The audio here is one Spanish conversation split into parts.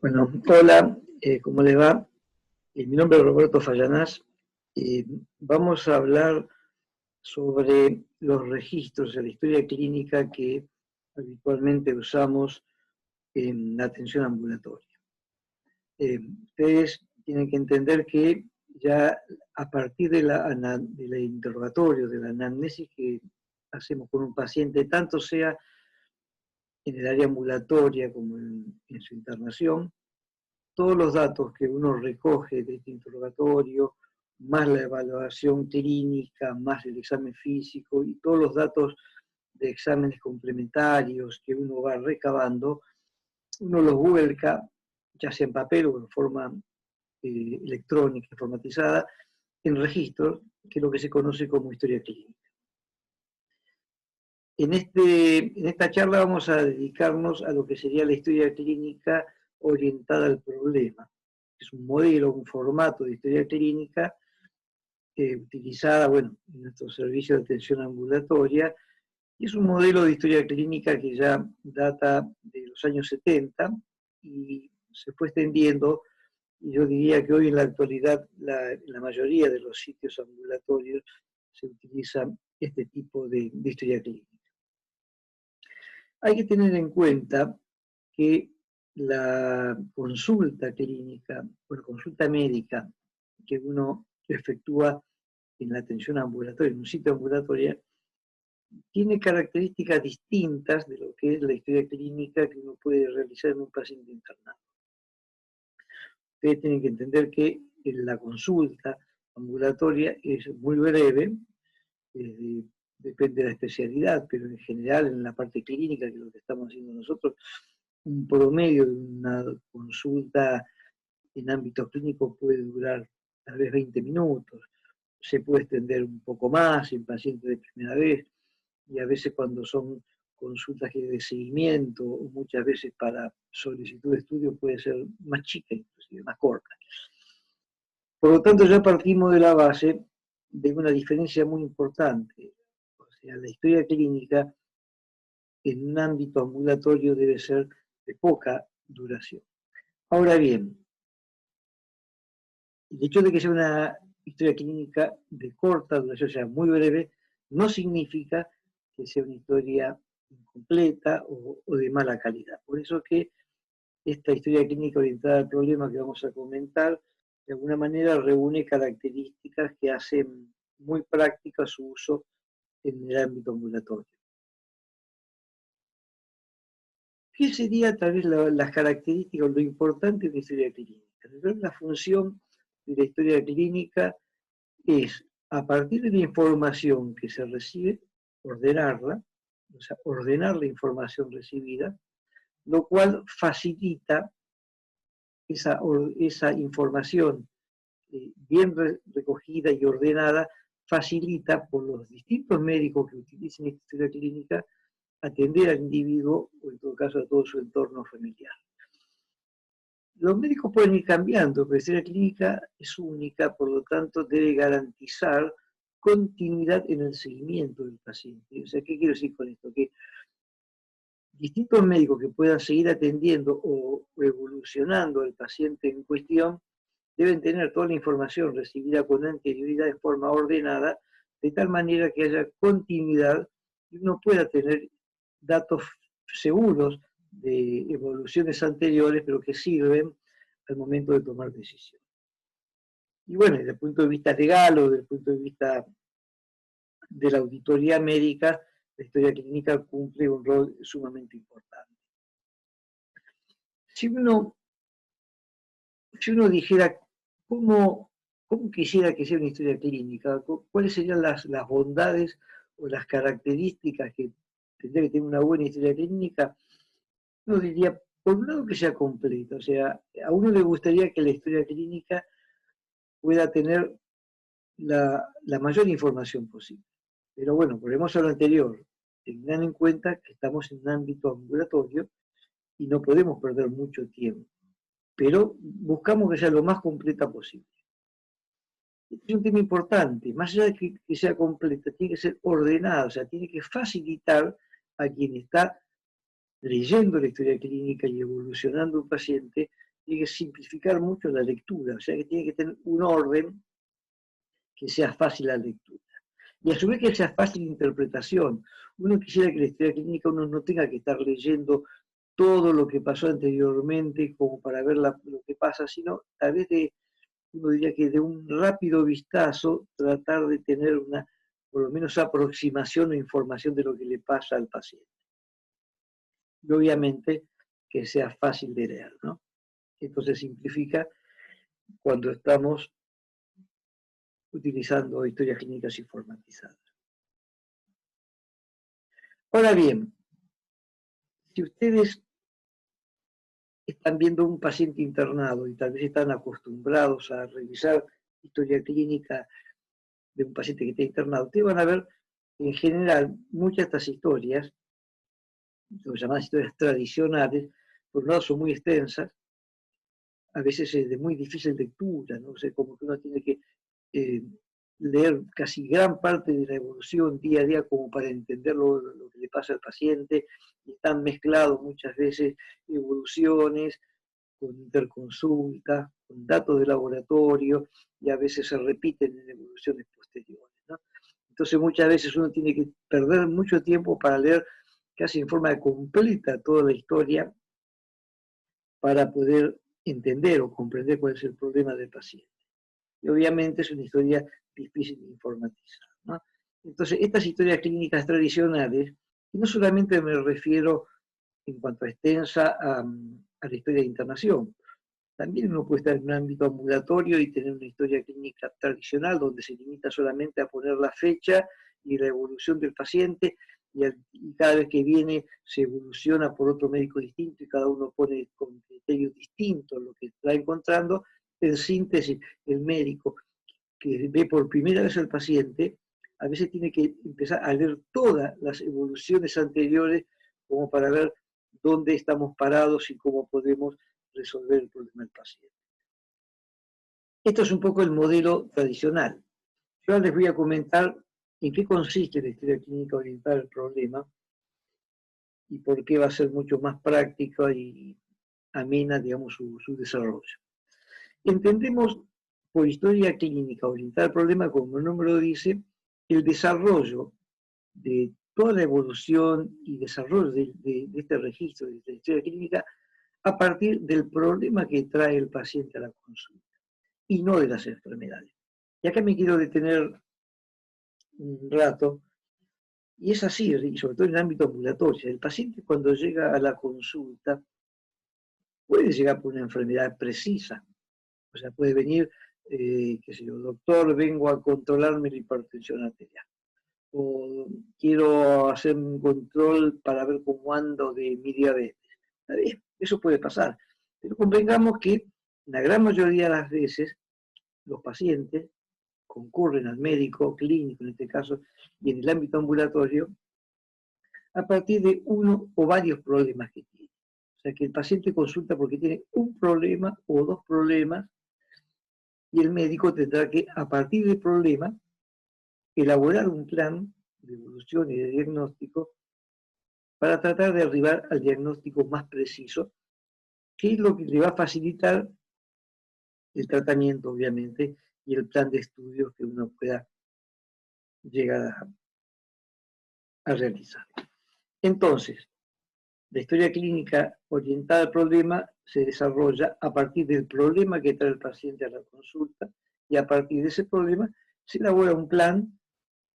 Bueno, hola, ¿cómo les va? Mi nombre es Roberto Fallanás. Vamos a hablar sobre los registros de la historia clínica que habitualmente usamos en la atención ambulatoria. Ustedes tienen que entender que ya a partir del interrogatorio, de la anamnesis que hacemos con un paciente, tanto sea en el área ambulatoria como en su internación, todos los datos que uno recoge de este interrogatorio, más la evaluación clínica, más el examen físico y todos los datos de exámenes complementarios que uno va recabando, uno los vuelca, ya sea en papel o en forma electrónica, informatizada, en registros, que es lo que se conoce como historia clínica. En esta charla vamos a dedicarnos a lo que sería la historia clínica orientada al problema. Es un modelo, un formato de historia clínica utilizada, bueno, en nuestros servicios de atención ambulatoria, y es un modelo de historia clínica que ya data de los años 70 y se fue extendiendo, y yo diría que hoy en la actualidad la mayoría de los sitios ambulatorios se utiliza este tipo de historia clínica. Hay que tener en cuenta que la consulta clínica o la consulta médica que uno efectúa en la atención ambulatoria, en un sitio ambulatorio, tiene características distintas de lo que es la historia clínica que uno puede realizar en un paciente internado. Ustedes tienen que entender que la consulta ambulatoria es muy breve, depende de la especialidad, pero en general en la parte clínica, que es lo que estamos haciendo nosotros, un promedio de una consulta en ámbito clínico puede durar tal vez 20 minutos, se puede extender un poco más en pacientes de primera vez, y a veces cuando son consultas de seguimiento, o muchas veces para solicitud de estudio puede ser más chica, inclusive más corta. Por lo tanto, ya partimos de la base de una diferencia muy importante. O sea, la historia clínica en un ámbito ambulatorio debe ser de poca duración. Ahora bien, el hecho de que sea una historia clínica de corta duración, o sea, muy breve, no significa que sea una historia incompleta o de mala calidad. Por eso es que esta historia clínica orientada al problema que vamos a comentar, de alguna manera reúne características que hacen muy práctica su uso en el ámbito ambulatorio. ¿Qué sería tal vez las características o lo importante de la historia clínica? La función de la historia clínica es, a partir de la información que se recibe, ordenarla, o sea, ordenar la información recibida, lo cual facilita esa información bien recogida y ordenada, facilita por los distintos médicos que utilicen esta historia clínica atender al individuo o en todo caso a todo su entorno familiar. Los médicos pueden ir cambiando, pero la historia clínica es única, por lo tanto debe garantizar continuidad en el seguimiento del paciente. O sea, ¿qué quiero decir con esto? Que distintos médicos que puedan seguir atendiendo o evolucionando al paciente en cuestión deben tener toda la información recibida con anterioridad de forma ordenada, de tal manera que haya continuidad y uno pueda tener datos seguros de evoluciones anteriores, pero que sirven al momento de tomar decisiones. Y bueno, desde el punto de vista legal o desde el punto de vista de la auditoría médica, la historia clínica cumple un rol sumamente importante. Si uno dijera cómo quisiera que sea una historia clínica, cuáles serían las bondades o las características que tendría que tener una buena historia clínica, uno diría, por un lado que sea completa, o sea, a uno le gustaría que la historia clínica pueda tener la mayor información posible. Pero bueno, volvemos a lo anterior, tengan en cuenta que estamos en un ámbito ambulatorio y no podemos perder mucho tiempo, pero buscamos que sea lo más completa posible. Este es un tema importante, más allá de que sea completa, tiene que ser ordenada, o sea, tiene que facilitar a quien está leyendo la historia clínica y evolucionando un paciente, tiene que simplificar mucho la lectura, o sea que tiene que tener un orden que sea fácil la lectura. Y a su vez que sea fácil la interpretación. Uno quisiera que la historia clínica uno no tenga que estar leyendo todo lo que pasó anteriormente como para ver lo que pasa, sino tal vez uno diría que de un rápido vistazo tratar de tener una, por lo menos, aproximación o información de lo que le pasa al paciente. Y obviamente que sea fácil de leer, ¿no? Entonces simplifica cuando estamos utilizando historias clínicas informatizadas. Ahora bien, si ustedes están viendo un paciente internado y tal vez están acostumbrados a revisar historia clínica de un paciente que está internado, ustedes van a ver en general muchas de estas historias, lo llamadas historias tradicionales, por un lado son muy extensas, a veces es de muy difícil lectura, ¿no? O sea, como que uno tiene que eh, leer casi gran parte de la evolución día a día como para entender lo que le pasa al paciente, y están mezclados muchas veces evoluciones con interconsulta, con datos de laboratorio, y a veces se repiten en evoluciones posteriores, ¿no? Entonces muchas veces uno tiene que perder mucho tiempo para leer casi en forma completa toda la historia para poder entender o comprender cuál es el problema del paciente. Y obviamente es una historia difícil de informatizar, ¿no? Entonces, estas historias clínicas tradicionales, y no solamente me refiero en cuanto a extensa a la historia de internación, también uno puede estar en un ámbito ambulatorio y tener una historia clínica tradicional donde se limita solamente a poner la fecha y la evolución del paciente, y cada vez que viene se evoluciona por otro médico distinto y cada uno pone con criterios distintos lo que está encontrando. En síntesis, el médico que ve por primera vez al paciente a veces tiene que empezar a leer todas las evoluciones anteriores como para ver dónde estamos parados y cómo podemos resolver el problema del paciente. Esto es un poco el modelo tradicional. Yo les voy a comentar en qué consiste la historia clínica orientada al problema y por qué va a ser mucho más práctica y amena, digamos, su desarrollo. Entendemos por historia clínica orientada al problema, como el nombre lo dice, el desarrollo de toda la evolución y desarrollo de este registro de la historia clínica a partir del problema que trae el paciente a la consulta y no de las enfermedades. Y acá me quiero detener un rato, y es así, y sobre todo en el ámbito ambulatorio. El paciente cuando llega a la consulta puede llegar por una enfermedad precisa, o sea, puede venir, qué sé yo, doctor, vengo a controlarme la hipertensión arterial, o quiero hacer un control para ver cómo ando de mi diabetes. Está bien, eso puede pasar, pero convengamos que la gran mayoría de las veces los pacientes concurren al médico clínico, en este caso, y en el ámbito ambulatorio, a partir de uno o varios problemas que tiene. O sea, que el paciente consulta porque tiene un problema o dos problemas, y el médico tendrá que, a partir del problema, elaborar un plan de evolución y de diagnóstico para tratar de arribar al diagnóstico más preciso, que es lo que le va a facilitar el tratamiento, obviamente, y el plan de estudios que uno pueda llegar a realizar. Entonces, la historia clínica orientada al problema se desarrolla a partir del problema que trae el paciente a la consulta, y a partir de ese problema se elabora un plan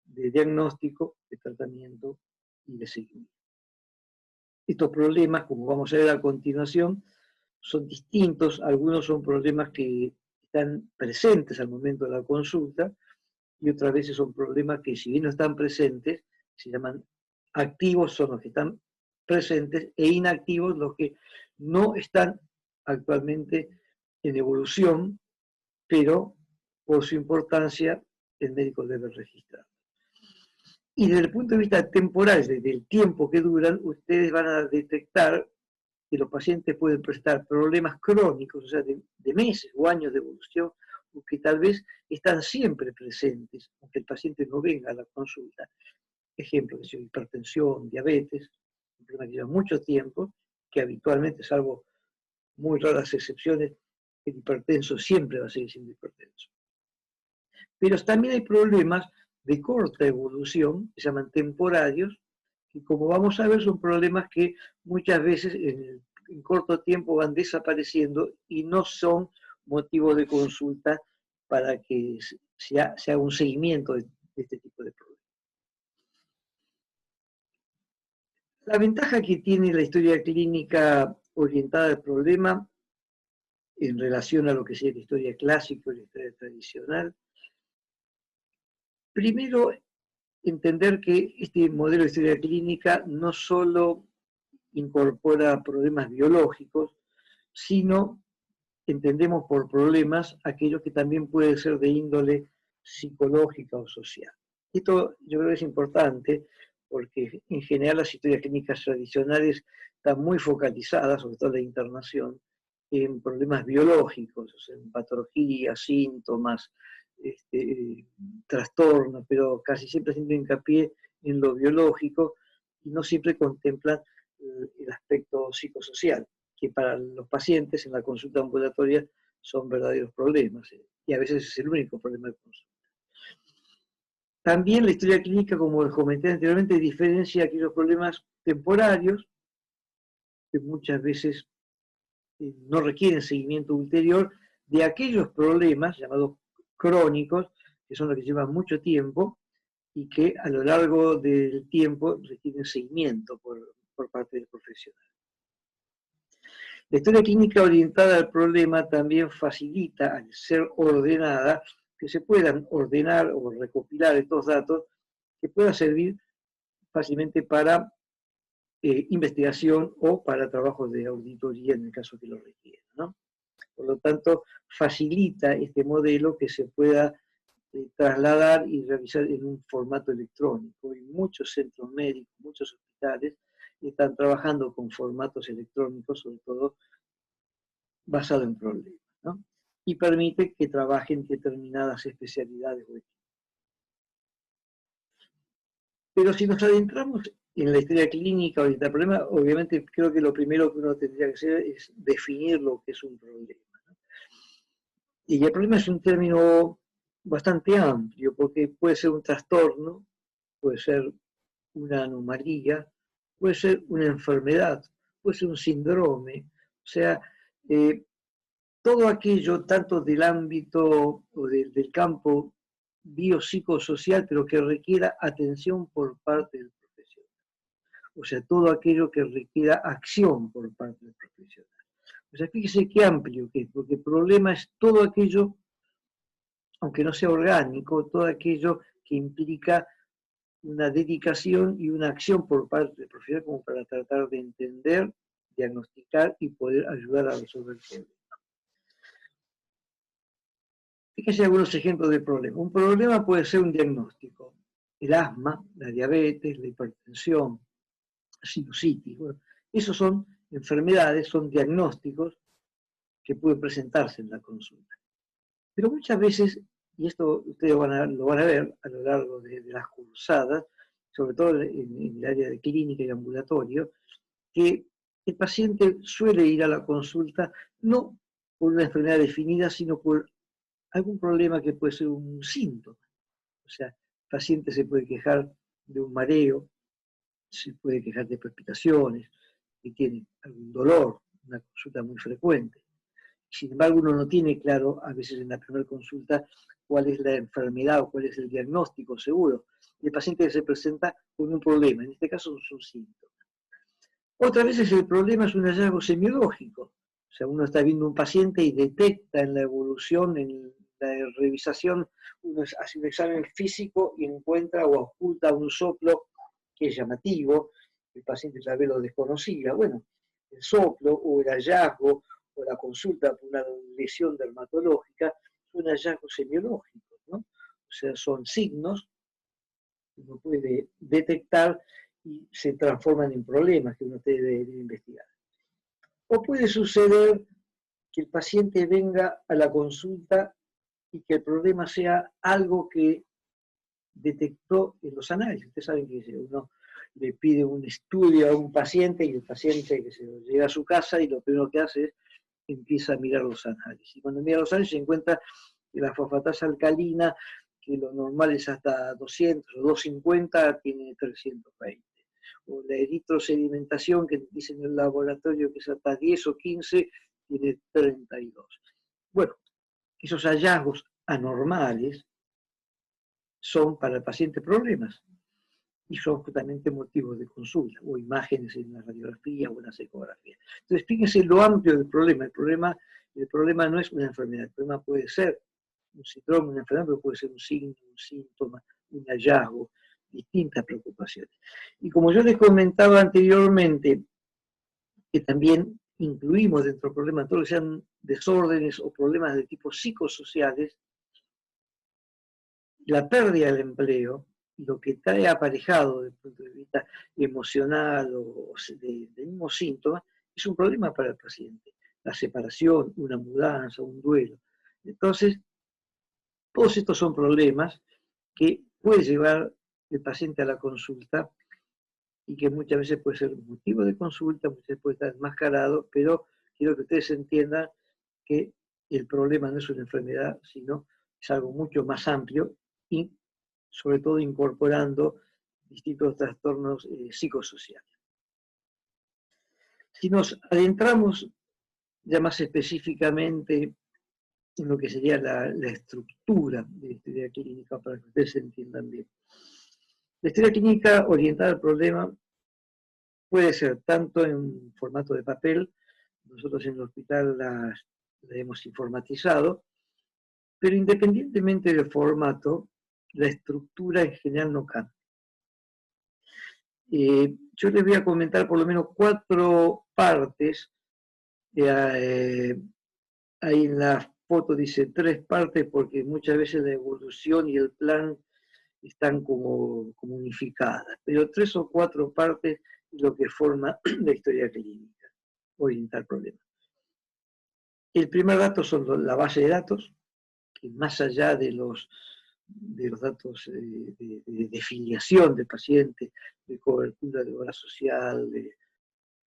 de diagnóstico, de tratamiento y de seguimiento. Estos problemas, como vamos a ver a continuación, son distintos. Algunos son problemas que están presentes al momento de la consulta, y otras veces son problemas que, si bien no están presentes, se llaman activos, son los que están presentes, e inactivos los que no están actualmente en evolución, pero por su importancia el médico debe registrar. Y desde el punto de vista temporal, desde el tiempo que duran, ustedes van a detectar que los pacientes pueden presentar problemas crónicos, o sea, de meses o años de evolución, o que tal vez están siempre presentes, aunque el paciente no venga a la consulta. Ejemplo, de hipertensión, diabetes, un problema que lleva mucho tiempo, que habitualmente, salvo muy raras excepciones, el hipertenso siempre va a seguir siendo hipertenso. Pero también hay problemas de corta evolución, que se llaman temporarios, que como vamos a ver son problemas que muchas veces en corto tiempo van desapareciendo y no son motivos de consulta para que se haga un seguimiento de este tipo de problemas. La ventaja que tiene la historia clínica orientada al problema en relación a lo que sería la historia clásica o la historia tradicional, primero, entender que este modelo de historia clínica no solo incorpora problemas biológicos, sino entendemos por problemas aquellos que también pueden ser de índole psicológica o social. Esto yo creo que es importante porque en general las historias clínicas tradicionales están muy focalizadas, sobre todo la internación, en problemas biológicos, o sea, en patologías, síntomas, trastornos, pero casi siempre haciendo hincapié en lo biológico y no siempre contemplan el aspecto psicosocial, que para los pacientes en la consulta ambulatoria son verdaderos problemas, y a veces es el único problema de consulta. También la historia clínica, como les comenté anteriormente, diferencia aquellos problemas temporarios, que muchas veces no requieren seguimiento ulterior, de aquellos problemas llamados crónicos, que son los que llevan mucho tiempo y que a lo largo del tiempo requieren seguimiento por parte del profesional. La historia clínica orientada al problema también facilita, al ser ordenada, que se puedan ordenar o recopilar estos datos que puedan servir fácilmente para investigación o para trabajos de auditoría en el caso que lo requieran, ¿no? Por lo tanto, facilita este modelo que se pueda trasladar y realizar en un formato electrónico. Y muchos centros médicos, muchos hospitales están trabajando con formatos electrónicos, sobre todo basado en problemas, ¿no? Y permite que trabajen determinadas especialidades o equipos. Pero si nos adentramos en la historia clínica o en el problema, obviamente creo que lo primero que uno tendría que hacer es definir lo que es un problema, ¿no? Y el problema es un término bastante amplio, porque puede ser un trastorno, puede ser una anomalía, puede ser una enfermedad, puede ser un síndrome, o sea, todo aquello, tanto del ámbito o del campo biopsicosocial, pero que requiera atención por parte del profesional. O sea, todo aquello que requiera acción por parte del profesional. O sea, fíjese qué amplio que es, porque el problema es todo aquello, aunque no sea orgánico, todo aquello que implica una dedicación y una acción por parte del profesional como para tratar de entender, diagnosticar y poder ayudar a resolver el problema. Fíjense algunos ejemplos de problemas. Un problema puede ser un diagnóstico. El asma, la diabetes, la hipertensión, la sinusitis. Bueno, esos son enfermedades, son diagnósticos que pueden presentarse en la consulta. Pero muchas veces, y esto ustedes lo van a ver a lo largo de las cursadas, sobre todo en el área de clínica y ambulatorio, que el paciente suele ir a la consulta no por una enfermedad definida, sino por algún problema que puede ser un síntoma. O sea, el paciente se puede quejar de un mareo, se puede quejar de palpitaciones, que tiene algún dolor, una consulta muy frecuente. Sin embargo, uno no tiene claro, a veces en la primera consulta, cuál es la enfermedad o cuál es el diagnóstico seguro. Y el paciente se presenta con un problema, en este caso son síntomas. Otras veces el problema es un hallazgo semiológico. O sea, uno está viendo un paciente y detecta en la evolución, en la revisación, uno hace un examen físico y encuentra o oculta un soplo que es llamativo, el paciente tal vez lo desconocía. Bueno, el soplo o el hallazgo o la consulta por una lesión dermatológica son hallazgos semiológicos, ¿no? O sea, son signos que uno puede detectar y se transforman en problemas que uno debe investigar. O puede suceder que el paciente venga a la consulta y que el problema sea algo que detectó en los análisis. Ustedes saben que uno le pide un estudio a un paciente y el paciente que se llega a su casa y lo primero que hace es empieza a mirar los análisis. Cuando mira los análisis se encuentra que la fosfatasa alcalina, que lo normal es hasta 200 o 250, tiene 320. O la eritrosedimentación, que dicen en el laboratorio que es hasta 10 o 15, tiene 32. Bueno, esos hallazgos anormales son para el paciente problemas y son justamente motivos de consulta, o imágenes en la radiografía o en las ecografías. Entonces, fíjense lo amplio del problema. El problema no es una enfermedad, el problema puede ser un síndrome, una enfermedad, pero puede ser un signo, un síntoma, un hallazgo, distintas preocupaciones. Y como yo les comentaba anteriormente, que también incluimos dentro del problema todo lo que sean desórdenes o problemas de tipo psicosociales, la pérdida del empleo, lo que trae aparejado desde el punto de vista emocional o del mismo síntoma, es un problema para el paciente. La separación, una mudanza, un duelo. Entonces, todos estos son problemas que puede llevar el paciente a la consulta y que muchas veces puede ser un motivo de consulta, muchas veces puede estar enmascarado, pero quiero que ustedes entiendan que el problema no es una enfermedad, sino es algo mucho más amplio y sobre todo incorporando distintos trastornos psicosociales. Si nos adentramos ya más específicamente en lo que sería la estructura de la historia clínica, para que ustedes se entiendan bien. La historia clínica orientada al problema puede ser tanto en formato de papel, nosotros en el hospital la hemos informatizado, pero independientemente del formato, la estructura en general no cambia. Yo les voy a comentar por lo menos 4 partes. Ahí en la foto dice 3 partes porque muchas veces la evolución y el plan están como unificadas, pero 3 o 4 partes es lo que forma la historia clínica, orientar problemas. El primer dato son la base de datos, que más allá de los datos de filiación del paciente, de cobertura de obra social,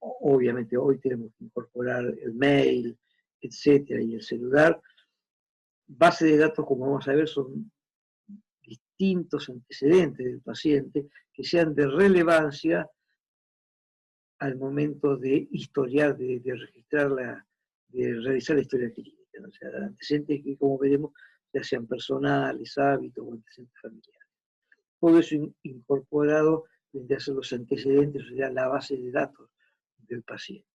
obviamente hoy tenemos que incorporar el mail, etcétera, y el celular. Base de datos, como vamos a ver, son distintos antecedentes del paciente que sean de relevancia al momento de historiar, de registrar, de realizar la historia clínica. O sea, antecedentes que, como veremos, ya sean personales, hábitos o antecedentes familiares. Todo eso incorporado desde hacer los antecedentes, o sea, la base de datos del paciente.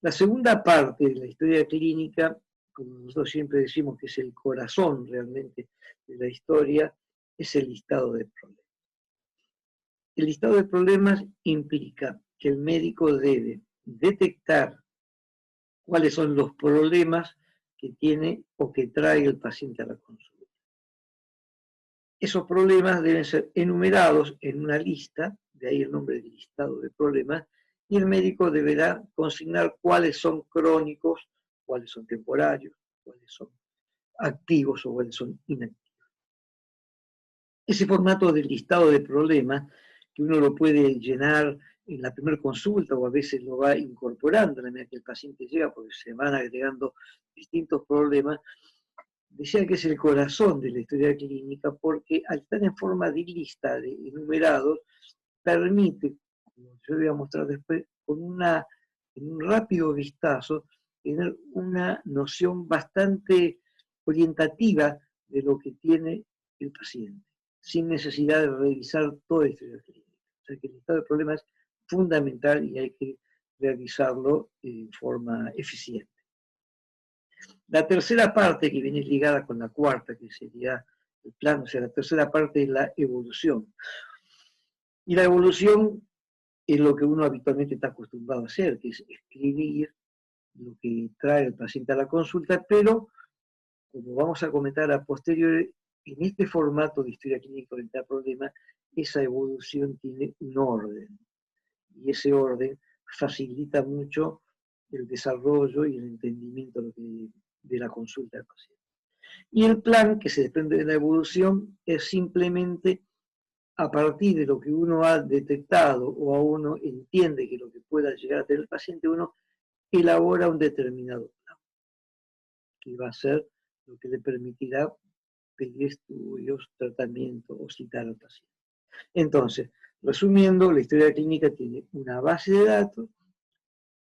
La segunda parte de la historia clínica, como nosotros siempre decimos que es el corazón realmente de la historia, es el listado de problemas. El listado de problemas implica que el médico debe detectar cuáles son los problemas que tiene o que trae el paciente a la consulta. Esos problemas deben ser enumerados en una lista, de ahí el nombre de listado de problemas, y el médico deberá consignar cuáles son crónicos, cuáles son temporarios, cuáles son activos o cuáles son inactivos. Ese formato de listado de problemas, que uno lo puede llenar en la primera consulta o a veces lo va incorporando a la medida que el paciente llega, porque se van agregando distintos problemas, decía que es el corazón de la historia clínica, porque al estar en forma de lista de enumerados, permite, como yo voy a mostrar después, en un rápido vistazo, tener una noción bastante orientativa de lo que tiene el paciente, sin necesidad de revisar toda la historia clínica. O sea que el listado de problemas es fundamental y hay que realizarlo en forma eficiente. La tercera parte, que viene ligada con la cuarta, que sería el plan, o sea, la tercera parte es la evolución. Y la evolución es lo que uno habitualmente está acostumbrado a hacer, que es escribir lo que trae el paciente a la consulta, pero, como vamos a comentar a posteriori, en este formato de historia clínica orientada al problema, esa evolución tiene un orden. Y ese orden facilita mucho el desarrollo y el entendimiento de la consulta del paciente. Y el plan, que se desprende de la evolución, es simplemente a partir de lo que uno ha detectado o a uno entiende que lo que pueda llegar a tener el paciente, uno elabora un determinado plan, que va a ser lo que le permitirá pedir estudios, tratamiento o citar al paciente. Entonces, resumiendo, la historia clínica tiene una base de datos,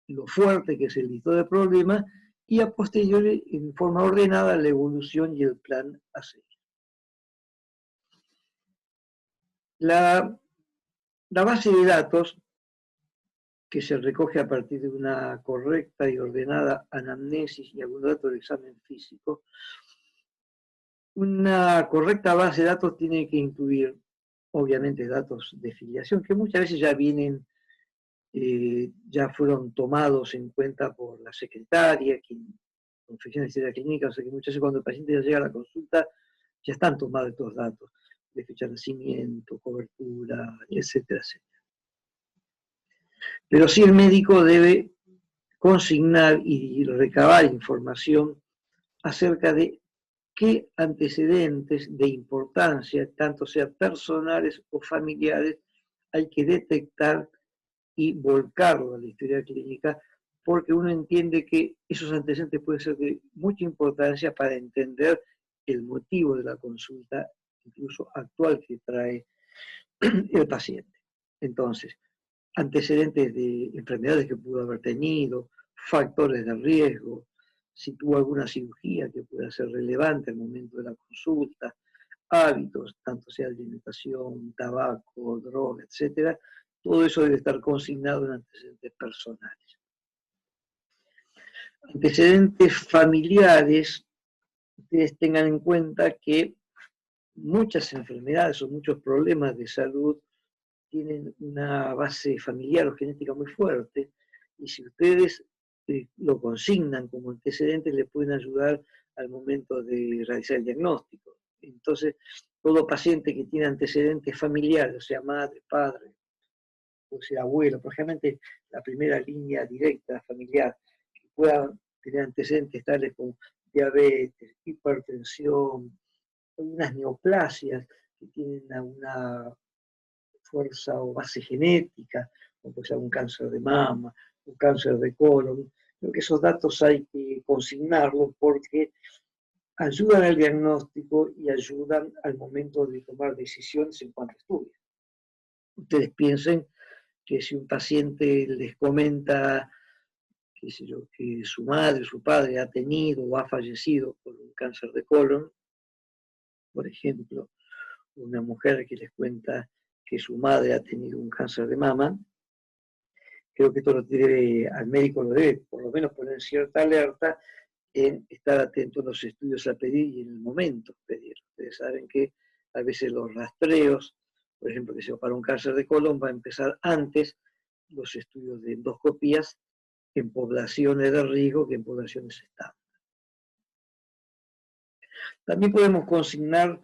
lo fuerte que es el listado de problemas, y a posteriori, en forma ordenada, la evolución y el plan a seguir. La base de datos, que se recoge a partir de una correcta y ordenada anamnesis y algunos datos del examen físico, una correcta base de datos tiene que incluir, obviamente, datos de filiación, que muchas veces ya vienen, ya fueron tomados en cuenta por la secretaria, quien confecciona la historia clínica, o sea que muchas veces cuando el paciente ya llega a la consulta, ya están tomados estos datos, de fecha de nacimiento, cobertura, etcétera, etcétera. Pero sí el médico debe consignar y recabar información acerca de qué antecedentes de importancia, tanto sean personales o familiares, hay que detectar y volcarlo a la historia clínica, porque uno entiende que esos antecedentes pueden ser de mucha importancia para entender el motivo de la consulta, incluso actual, que trae el paciente. Entonces, antecedentes de enfermedades que pudo haber tenido, factores de riesgo, si tuvo alguna cirugía que pueda ser relevante al momento de la consulta, hábitos, tanto sea de alimentación, tabaco, droga, etcétera, todo eso debe estar consignado en antecedentes personales. Antecedentes familiares, ustedes tengan en cuenta que muchas enfermedades o muchos problemas de salud tienen una base familiar o genética muy fuerte, y si ustedes lo consignan como antecedentes, le pueden ayudar al momento de realizar el diagnóstico. Entonces, todo paciente que tiene antecedentes familiares, o sea, madre, padre, o sea, abuelo, probablemente la primera línea directa familiar, que pueda tener antecedentes tales como diabetes, hipertensión, unas neoplasias que tienen alguna fuerza o base genética, como puede ser un cáncer de mama, un cáncer de colon. Creo que esos datos hay que consignarlos porque ayudan al diagnóstico y ayudan al momento de tomar decisiones en cuanto a estudios. Ustedes piensen que si un paciente les comenta, qué sé yo, que su madre, su padre ha tenido o ha fallecido por un cáncer de colon, por ejemplo, una mujer que les cuenta que su madre ha tenido un cáncer de mama, creo que esto lo debe, al médico lo debe por lo menos poner cierta alerta en estar atento a los estudios a pedir y en el momento pedir. Ustedes saben que a veces los rastreos, por ejemplo, que sea para un cáncer de colon, va a empezar antes los estudios de endoscopías en poblaciones de riesgo que en poblaciones estándar. También podemos consignar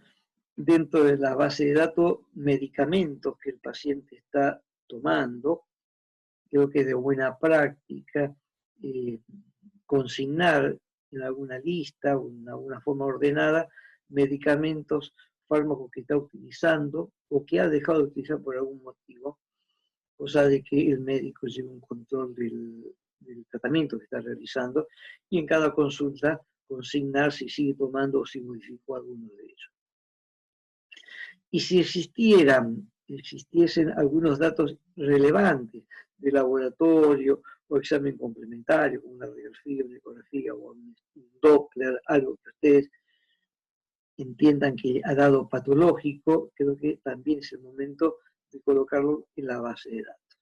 dentro de la base de datos medicamentos que el paciente está tomando. Creo que es de buena práctica consignar en alguna lista o en alguna forma ordenada medicamentos, fármacos que está utilizando o que ha dejado de utilizar por algún motivo, cosa de que el médico lleve un control del tratamiento que está realizando y en cada consulta consignar si sigue tomando o si modificó alguno de ellos. Y si existiesen algunos datos relevantes de laboratorio o examen complementario, como una radiografía, una ecografía o un Doppler, algo que ustedes entiendan que ha dado patológico, creo que también es el momento de colocarlo en la base de datos.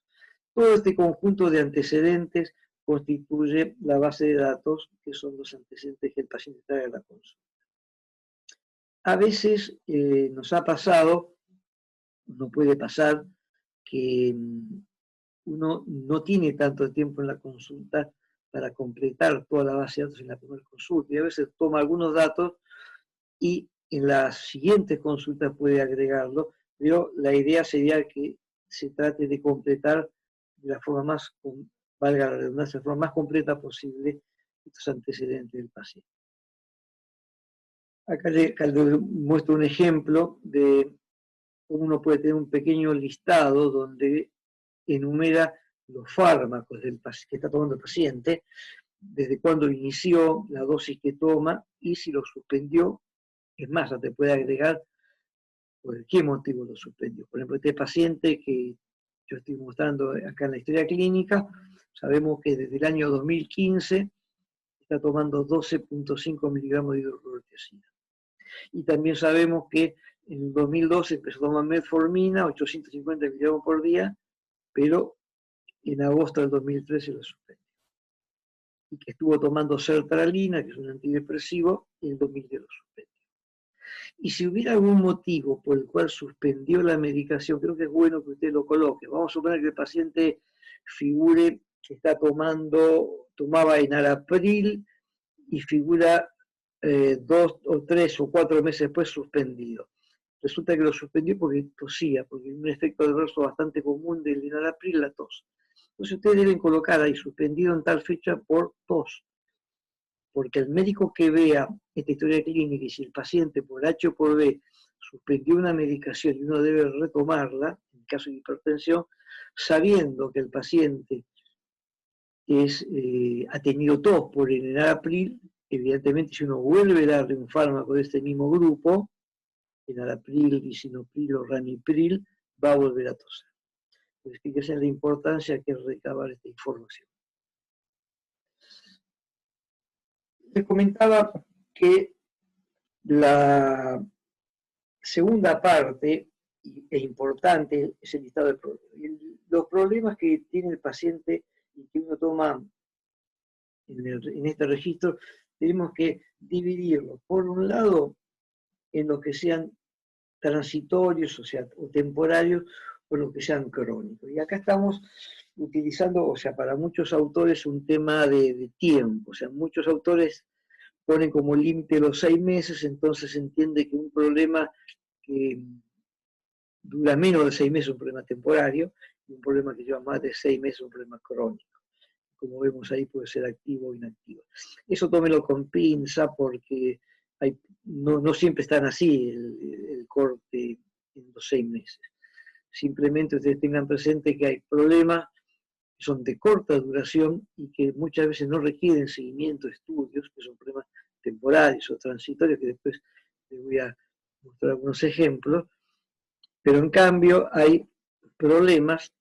Todo este conjunto de antecedentes constituye la base de datos, que son los antecedentes que el paciente trae a la consulta. A veces nos ha pasado, no puede pasar, que uno no tiene tanto tiempo en la consulta para completar toda la base de datos en la primera consulta, y a veces toma algunos datos y en las siguientes consultas puede agregarlo, pero la idea sería que se trate de completar de la forma más, valga la redundancia, de la forma más completa posible estos antecedentes del paciente. Acá les muestro un ejemplo de cómo uno puede tener un pequeño listado donde enumera los fármacos que está tomando el paciente, desde cuándo inició, la dosis que toma y si lo suspendió. Es más, te puede agregar por qué motivo lo suspendió. Por ejemplo, este paciente que yo estoy mostrando acá en la historia clínica, sabemos que desde el año 2015 está tomando 12.5 miligramos de hidroclorotiazida. Y también sabemos que en el 2012 empezó a tomar metformina, 850 miligramos por día, pero en agosto del 2013 lo suspendió. Y que estuvo tomando sertralina, que es un antidepresivo, y en el 2010 lo suspendió. Y si hubiera algún motivo por el cual suspendió la medicación, creo que es bueno que usted lo coloque. Vamos a suponer que el paciente figure que tomaba enalapril y figura 2 o 3 o 4 meses después suspendido. Resulta que lo suspendió porque tosía, porque es un efecto adverso bastante común del enalapril, la tos. Entonces ustedes deben colocar ahí suspendido en tal fecha por tos, porque el médico que vea esta historia clínica y si el paciente por H o por B suspendió una medicación y uno debe retomarla, en caso de hipertensión, sabiendo que el paciente ha tenido tos por el enalapril, evidentemente si uno vuelve a darle un fármaco de este mismo grupo, enalapril, lisinopril o ramipril, va a volver a toser. Entonces, fíjense en la importancia que es recabar esta información. Les comentaba que la segunda parte, e importante, es el listado de problemas. Los problemas que tiene el paciente y que uno toma en este registro, tenemos que dividirlos, por un lado, en los que sean transitorios, o sea, o temporarios, o los que sean crónicos. Y acá estamos utilizando, o sea, para muchos autores un tema de tiempo, o sea, muchos autores ponen como límite los 6 meses, entonces se entiende que un problema que dura menos de 6 meses es un problema temporario, y un problema que lleva más de 6 meses es un problema crónico. Como vemos ahí puede ser activo o inactivo. Eso tómelo con pinza porque no siempre están así el corte en los 6 meses. Simplemente ustedes tengan presente que hay problemas que son de corta duración y que muchas veces no requieren seguimiento, estudios, que son problemas temporales o transitorios, que después les voy a mostrar algunos ejemplos, pero en cambio hay problemas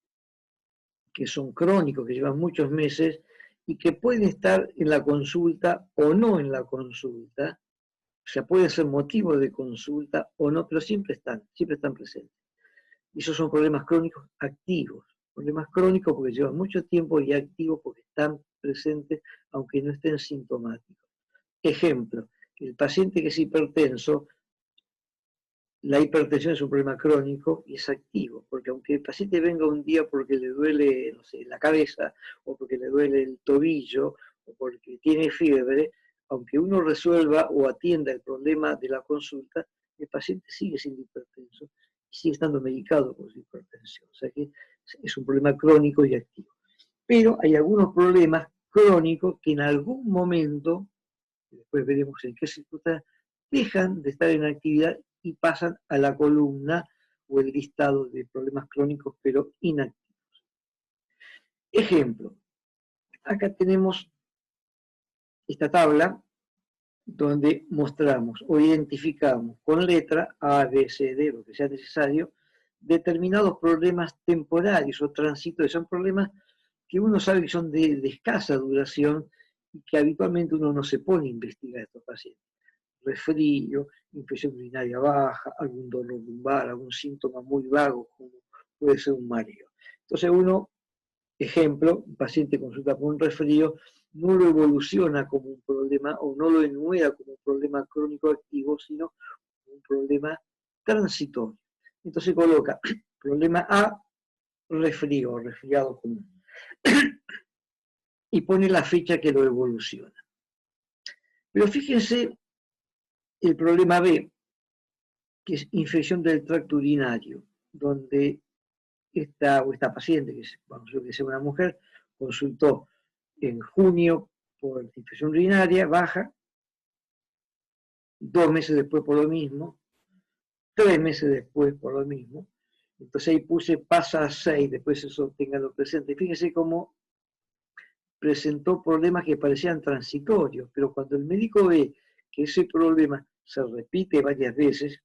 que son crónicos, que llevan muchos meses y que pueden estar en la consulta o no en la consulta, o sea, pueden ser motivo de consulta o no, pero siempre están presentes. Y esos son problemas crónicos activos, problemas crónicos porque llevan mucho tiempo y activos porque están presentes aunque no estén sintomáticos. Ejemplo, el paciente que es hipertenso, la hipertensión es un problema crónico y es activo, porque aunque el paciente venga un día porque le duele, no sé, la cabeza, o porque le duele el tobillo, o porque tiene fiebre, aunque uno resuelva o atienda el problema de la consulta, el paciente sigue siendo hipertenso y sigue estando medicado por su hipertensión. O sea que es un problema crónico y activo. Pero hay algunos problemas crónicos que en algún momento, después veremos en qué circunstancias, dejan de estar en actividad y pasan a la columna o el listado de problemas crónicos pero inactivos. Ejemplo, acá tenemos esta tabla donde mostramos o identificamos con letra A, B, C, D, lo que sea necesario, determinados problemas temporarios o transitorios. Son problemas que uno sabe que son de escasa duración y que habitualmente uno no se pone a investigar a estos pacientes. Resfrío, infección urinaria baja, algún dolor lumbar, algún síntoma muy vago, como puede ser un mareo. Entonces uno, ejemplo, un paciente consulta por un resfrío, no lo evoluciona como un problema o no lo enumera como un problema crónico activo, sino como un problema transitorio. Entonces coloca problema A, resfrío, resfriado común, y pone la fecha que lo evoluciona. Pero fíjense el problema B, que es infección del tracto urinario, donde esta paciente, vamos a decir que sea una mujer, consultó en junio por infección urinaria baja, 2 meses después por lo mismo, 3 meses después por lo mismo, Entonces ahí puse pasa a 6, después eso ténganlo presente. Fíjense cómo presentó problemas que parecían transitorios, pero cuando el médico ve que ese problema se repite varias veces,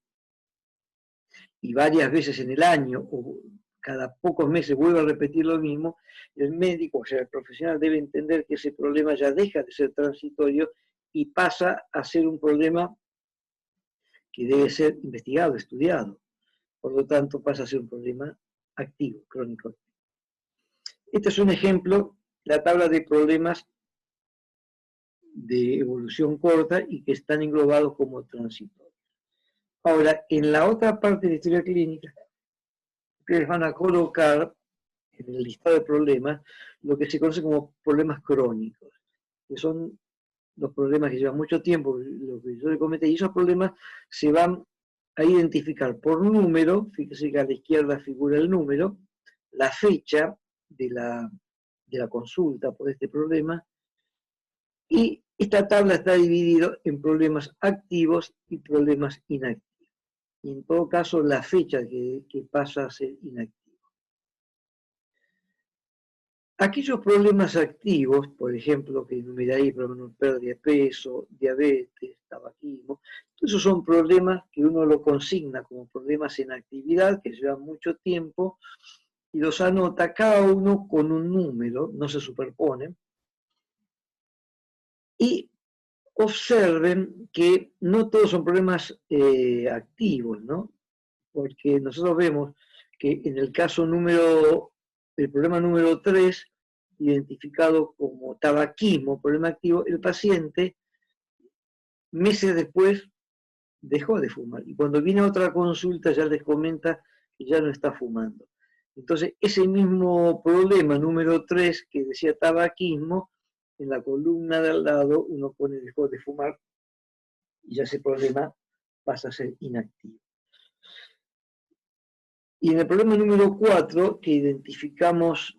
y varias veces en el año, o cada pocos meses vuelve a repetir lo mismo, el médico, o sea, el profesional debe entender que ese problema ya deja de ser transitorio y pasa a ser un problema que debe ser investigado, estudiado. Por lo tanto, pasa a ser un problema activo, crónico. Este es un ejemplo, la tabla de problemas de evolución corta y que están englobados como transitorios. Ahora, en la otra parte de la historia clínica, ustedes van a colocar en el listado de problemas lo que se conoce como problemas crónicos, que son los problemas que llevan mucho tiempo, lo que yo le comenté, y esos problemas se van a identificar por número. Fíjese que a la izquierda figura el número, la fecha de la consulta por este problema, y esta tabla está dividida en problemas activos y problemas inactivos. Y en todo caso, la fecha que pasa a ser inactivo. Aquellos problemas activos, por ejemplo, que enumeré ahí, problemas de pérdida de peso, diabetes, tabaquismo, esos son problemas que uno lo consigna como problemas en actividad, que llevan mucho tiempo, y los anota cada uno con un número, no se superponen, y observen que no todos son problemas activos, ¿no? Porque nosotros vemos que en el caso el problema número 3, identificado como tabaquismo, problema activo, el paciente meses después dejó de fumar. Y cuando viene a otra consulta ya les comenta que ya no está fumando. Entonces, ese mismo problema número 3 que decía tabaquismo, en la columna de al lado uno pone dejó de fumar y ya ese problema pasa a ser inactivo. Y en el problema número 4, que identificamos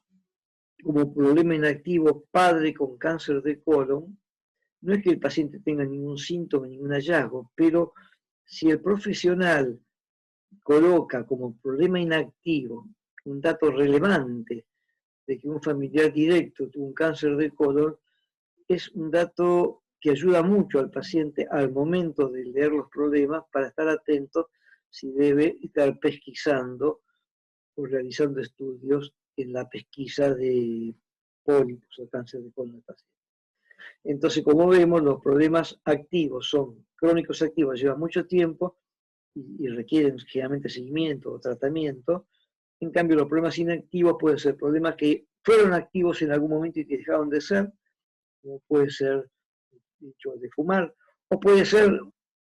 como problema inactivo padre con cáncer de colon, no es que el paciente tenga ningún síntoma, ningún hallazgo, pero si el profesional coloca como problema inactivo un dato relevante de que un familiar directo tuvo un cáncer de colon, es un dato que ayuda mucho al paciente al momento de leer los problemas para estar atento si debe estar pesquisando o realizando estudios en la pesquisa de pólipos o cáncer de colon del paciente. Entonces, como vemos, los problemas activos son crónicos activos, llevan mucho tiempo y requieren generalmente seguimiento o tratamiento. En cambio, los problemas inactivos pueden ser problemas que fueron activos en algún momento y que dejaron de ser, como puede ser el hecho de fumar, o puede ser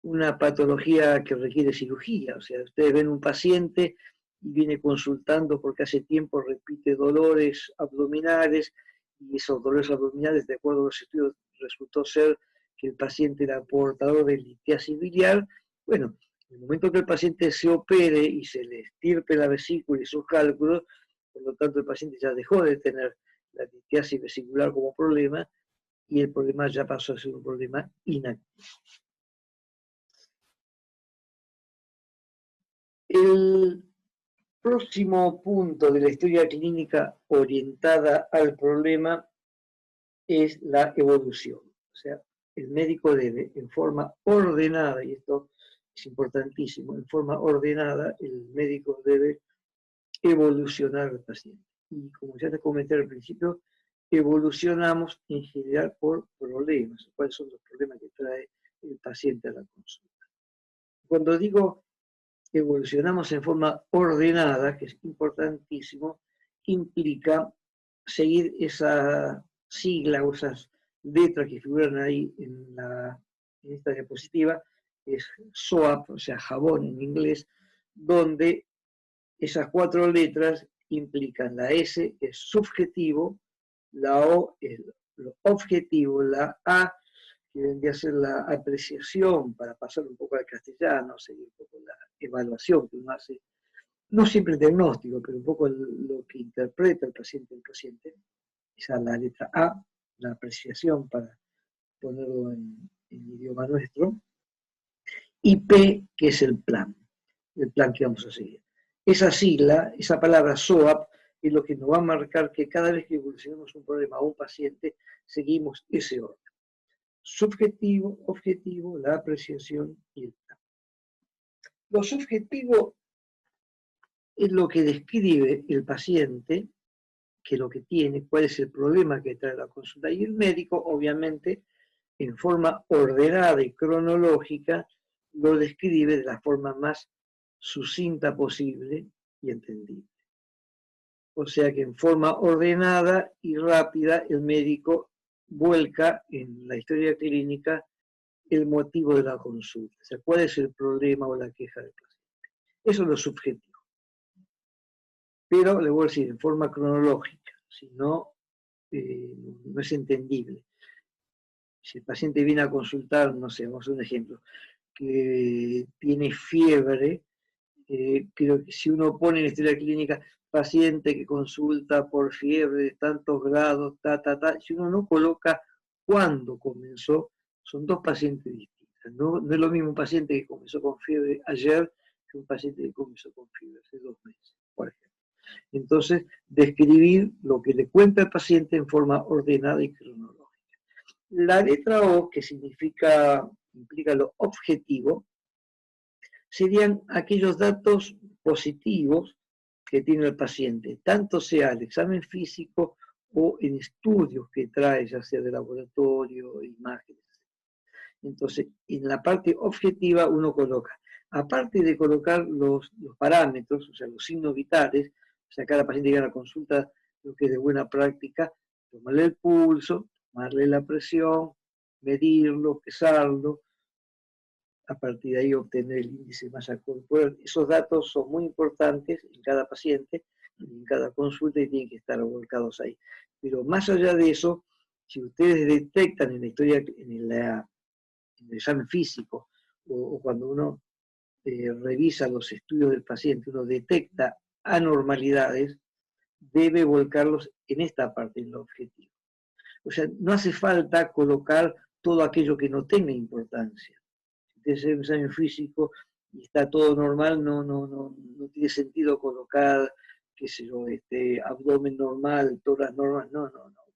una patología que requiere cirugía. O sea, ustedes ven un paciente y viene consultando porque hace tiempo repite dolores abdominales, y esos dolores abdominales, de acuerdo a los estudios, resultó ser que el paciente era portador de litiasis biliar. Bueno, en el momento que el paciente se opere y se le estirpe la vesícula y sus cálculos, por lo tanto el paciente ya dejó de tener la litiasis vesicular como problema, y el problema ya pasó a ser un problema inactivo. El próximo punto de la historia clínica orientada al problema es la evolución. O sea, el médico debe, en forma ordenada, y esto es importantísimo, en forma ordenada, el médico debe evolucionar al paciente. Y como ya te comenté al principio, evolucionamos en general por problemas. ¿Cuáles son los problemas que trae el paciente a la consulta? Cuando digo evolucionamos en forma ordenada, que es importantísimo, implica seguir esa sigla o esas letras que figuran ahí en esta diapositiva, que es SOAP, o sea, jabón en inglés, donde esas 4 letras implican la S, que es subjetivo, la O es lo objetivo, la A, que vendría a ser la apreciación, para pasar un poco al castellano, seguir un poco la evaluación que uno hace, no siempre el diagnóstico, pero un poco lo que interpreta el paciente. Esa es la letra A, la apreciación, para ponerlo en idioma nuestro, y P, que es el plan que vamos a seguir. Esa sigla, esa palabra SOAP, es lo que nos va a marcar que cada vez que evolucionamos un problema a un paciente, seguimos ese orden. Subjetivo, objetivo, la apreciación y el plan. Lo subjetivo es lo que describe el paciente, que lo que tiene, cuál es el problema que trae la consulta. Y el médico, obviamente, en forma ordenada y cronológica, lo describe de la forma más sucinta posible y entendible. O sea que en forma ordenada y rápida el médico vuelca en la historia clínica el motivo de la consulta, o sea, cuál es el problema o la queja del paciente. Eso es lo subjetivo. Pero le voy a decir en forma cronológica, si no, no es entendible. Si el paciente viene a consultar, no sé, vamos a hacer un ejemplo, que tiene fiebre, creo que si uno pone en la historia clínica paciente que consulta por fiebre de tantos grados, si uno no coloca cuándo comenzó, son dos pacientes distintos. No es lo mismo un paciente que comenzó con fiebre ayer que un paciente que comenzó con fiebre hace 2 meses, por ejemplo. Entonces, describir lo que le cuenta el paciente en forma ordenada y cronológica. La letra O, que implica lo objetivo, serían aquellos datos positivos que tiene el paciente, tanto sea el examen físico o en estudios que trae, ya sea de laboratorio, imágenes. Entonces, en la parte objetiva uno coloca, aparte de colocar los parámetros, o sea, los signos vitales, o sea, cada paciente llega a la consulta, lo que es de buena práctica, tomarle el pulso, tomarle la presión, medirlo, pesarlo, a partir de ahí obtener el índice de masa corporal. Esos datos son muy importantes en cada paciente, en cada consulta y tienen que estar volcados ahí. Pero más allá de eso, si ustedes detectan en la historia, en el examen físico o cuando uno revisa los estudios del paciente, uno detecta anormalidades, debe volcarlos en esta parte, en lo objetivo. O sea, no hace falta colocar todo aquello que no tenga importancia. Si usted hace un examen físico y está todo normal, no tiene sentido colocar, qué sé yo, abdomen normal, tórax normal, no.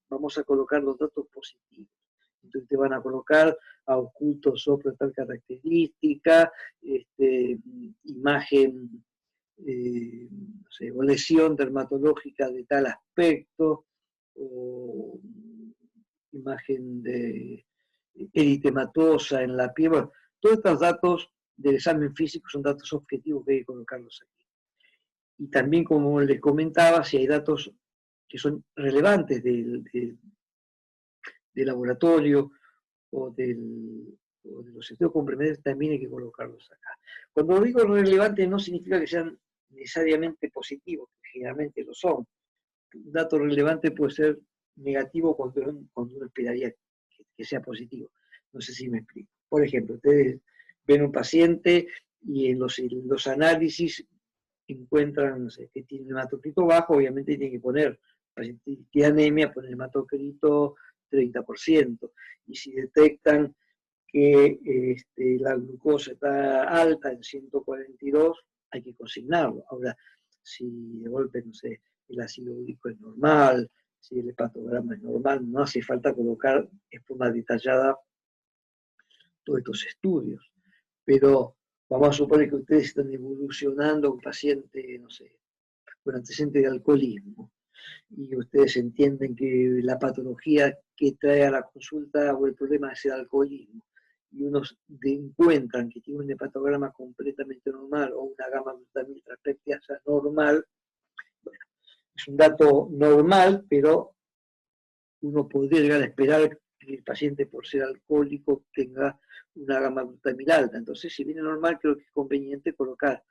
Vamos a colocar los datos positivos. Entonces te van a colocar a oculto soplo tal característica, imagen, no sé, o lesión dermatológica de tal aspecto, o imagen de eritematosa en la piel. Bueno, todos estos datos del examen físico son datos objetivos que hay que colocarlos aquí. Y también, como les comentaba, si hay datos que son relevantes del laboratorio o de los estudios complementarios, también hay que colocarlos acá. Cuando digo relevante no significa que sean necesariamente positivos, que generalmente lo son. Un dato relevante puede ser negativo cuando uno esperaría que sea positivo. No sé si me explico. Por ejemplo, ustedes ven un paciente y en los análisis encuentran, no sé, que tiene hematocrito bajo, obviamente tienen que poner, paciente tiene anemia, poner hematocrito 30%. Y si detectan que la glucosa está alta en 142, hay que consignarlo. Ahora, si de golpe, no sé, el ácido úrico es normal, si el hepatograma es normal, no hace falta colocar en forma detallada todos estos estudios. Pero vamos a suponer que ustedes están evolucionando un paciente, no sé, con antecedente de alcoholismo, y ustedes entienden que la patología que trae a la consulta o el problema es el alcoholismo, y unos encuentran que tiene un hepatograma completamente normal o una gamma glutamil transferasa normal, bueno, es un dato normal, pero uno podría llegar a esperar que el paciente, por ser alcohólico, tenga una gamma glutamil alta. Entonces, si viene normal, creo que es conveniente colocar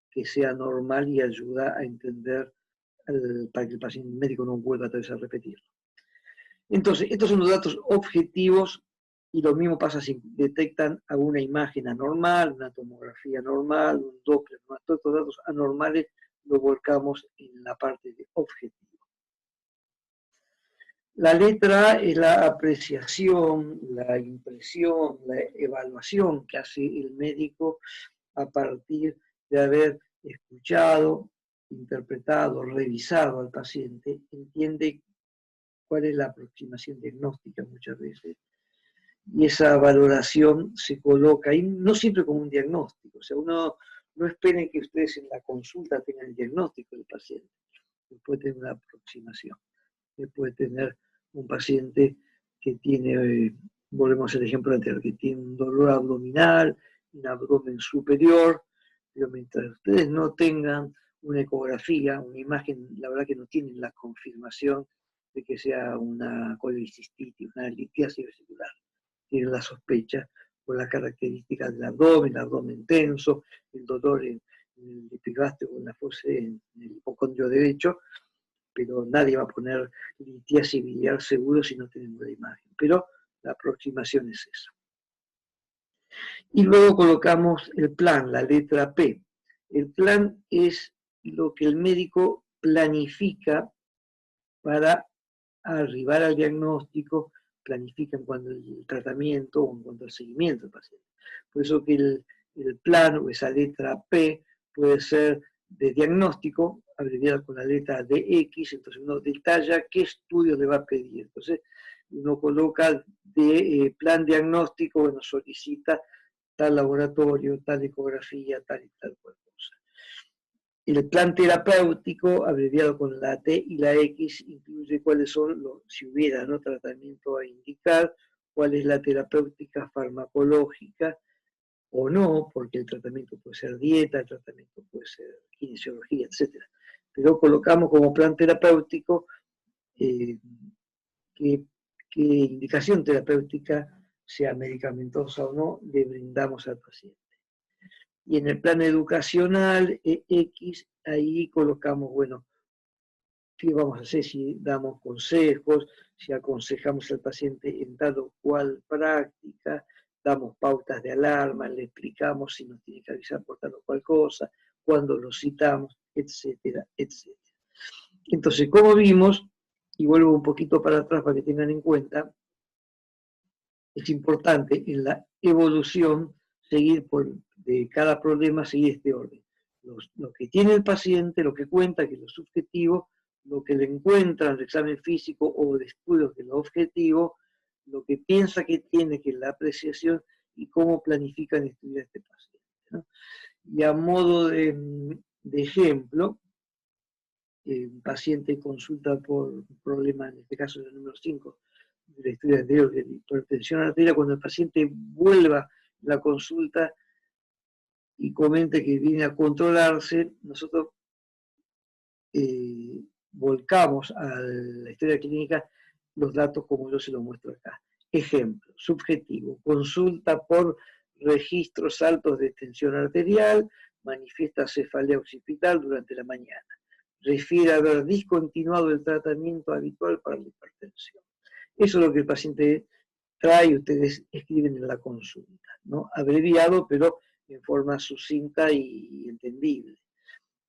que sea normal y ayuda a entender para que el paciente médico no vuelva a vez a repetirlo. Entonces, estos son los datos objetivos y lo mismo pasa si detectan alguna imagen anormal, una tomografía normal, un Doppler, todos estos datos anormales los volcamos en la parte de objetivo. La letra es la apreciación, la impresión, la evaluación que hace el médico a partir de haber escuchado, interpretado, revisado al paciente, entiende cuál es la aproximación diagnóstica muchas veces, y esa valoración se coloca, y no siempre como un diagnóstico, o sea, uno no esperen que ustedes en la consulta tengan el diagnóstico del paciente, puede tener una aproximación, puede tener un paciente que tiene, volvemos al ejemplo anterior, que tiene un dolor abdominal, un abdomen superior, pero mientras ustedes no tengan una ecografía, una imagen, la verdad que no tienen la confirmación de que sea una colecistitis, una litiasis vesicular. Tienen la sospecha por las características del abdomen tenso, el dolor en el epigastrio, en la fosa, en el hipocondrio derecho, pero nadie va a poner litiasis biliar seguro si no tenemos la imagen. Pero la aproximación es esa. Y luego colocamos el plan, la letra P. El plan es lo que el médico planifica para arribar al diagnóstico, planifica en cuanto al tratamiento o en cuanto al seguimiento del paciente. Por eso que el plan o esa letra P puede ser de diagnóstico, abreviado con la letra DX, entonces uno detalla qué estudio le va a pedir. Entonces uno coloca de plan diagnóstico, bueno, solicita tal laboratorio, tal ecografía, tal y tal cual cosa. El plan terapéutico, abreviado con la T y la X, incluye cuáles son, si hubiera ¿no? tratamiento a indicar, cuál es la terapéutica farmacológica o no, porque el tratamiento puede ser dieta, el tratamiento puede ser kinesiología, etc. Pero colocamos como plan terapéutico qué indicación terapéutica, sea medicamentosa o no, le brindamos al paciente. Y en el plan educacional, X, ahí colocamos, bueno, qué vamos a hacer, si damos consejos, si aconsejamos al paciente en tal o cual práctica, damos pautas de alarma, le explicamos si nos tiene que avisar por tal o cual cosa, cuándo lo citamos, etcétera, etcétera. Entonces, como vimos, y vuelvo un poquito para atrás para que tengan en cuenta, es importante en la evolución seguir de cada problema, seguir este orden. Lo que tiene el paciente, lo que cuenta, que es lo subjetivo, lo que le encuentra en el examen físico o de estudios, que es lo objetivo, lo que piensa que tiene, que es la apreciación, y cómo planifican estudiar este paciente, ¿no? Y a modo de ejemplo, un paciente consulta por un problema, en este caso el número 5, de la historia anterior, de hipertensión arterial, cuando el paciente vuelva la consulta y comente que viene a controlarse, nosotros volcamos a la historia clínica los datos como yo se los muestro acá. Ejemplo, subjetivo, consulta por registros altos de tensión arterial, manifiesta cefalea occipital durante la mañana. Refiere haber discontinuado el tratamiento habitual para la hipertensión. Eso es lo que el paciente trae y ustedes escriben en la consulta, ¿no? Abreviado, pero en forma sucinta y entendible.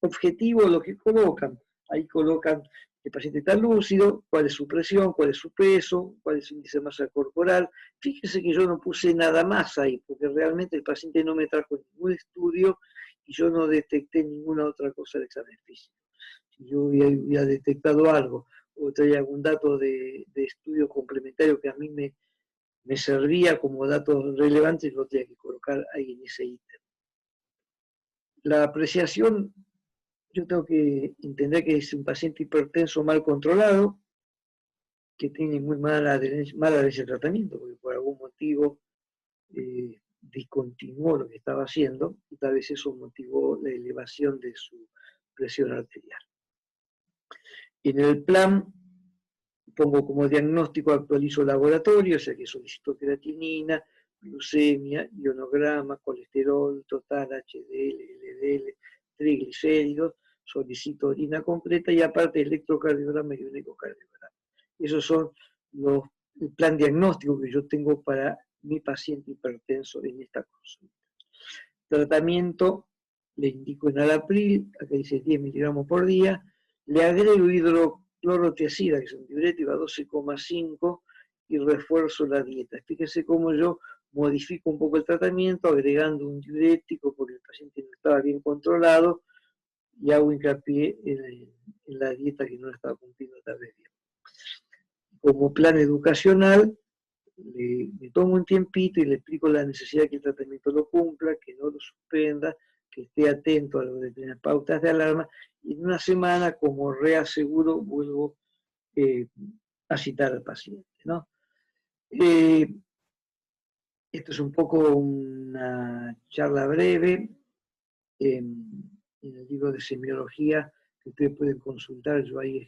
Objetivo, lo que colocan. Ahí colocan que el paciente está lúcido, cuál es su presión, cuál es su peso, cuál es su índice de masa corporal. Fíjense que yo no puse nada más ahí, porque realmente el paciente no me trajo ningún estudio y yo no detecté ninguna otra cosa del examen físico. Si yo hubiera detectado algo o traía algún dato de estudio complementario que a mí me servía como datos relevantes, lo tenía que colocar ahí en ese ítem. La apreciación, yo tengo que entender que es un paciente hipertenso mal controlado, que tiene muy mala adherencia al tratamiento, porque por algún motivo discontinuó lo que estaba haciendo, y tal vez eso motivó la elevación de su presión arterial. En el plan pongo como diagnóstico, actualizo laboratorio, o sea que solicito creatinina, glucemia, ionograma, colesterol total, HDL, LDL, triglicéridos, solicito orina completa y aparte electrocardiograma y un ecocardiograma. Esos son el plan diagnóstico que yo tengo para mi paciente hipertenso en esta consulta. Tratamiento, le indico enalapril, acá dice 10 miligramos por día, le agrego hidroclorotiazida, que es un diurético a 12,5 y refuerzo la dieta. Fíjense cómo yo modifico un poco el tratamiento agregando un diurético porque el paciente no estaba bien controlado, y hago hincapié en la dieta que no la estaba cumpliendo tal vez bien. Como plan educacional, me tomo un tiempito y le explico la necesidad de que el tratamiento lo cumpla, que no lo suspenda, que esté atento a lo de tener pautas de alarma, y en una semana, como reaseguro, vuelvo a citar al paciente, ¿no? Esto es un poco una charla breve. En el libro de semiología que ustedes pueden consultar, yo ahí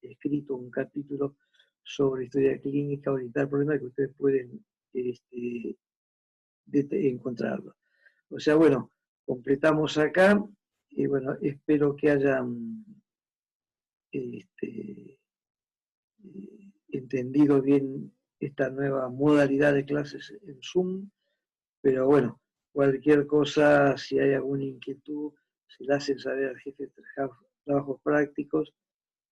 he escrito un capítulo sobre historia clínica, orientar problemas que ustedes pueden encontrarlo. O sea, bueno, completamos acá y bueno, espero que hayan entendido bien esta nueva modalidad de clases en Zoom, pero bueno, cualquier cosa, si hay alguna inquietud, se la hacen saber al jefe de trabajos prácticos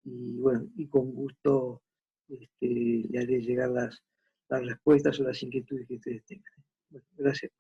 y bueno, y con gusto le haré llegar las respuestas o las inquietudes que ustedes tengan. Bueno, gracias.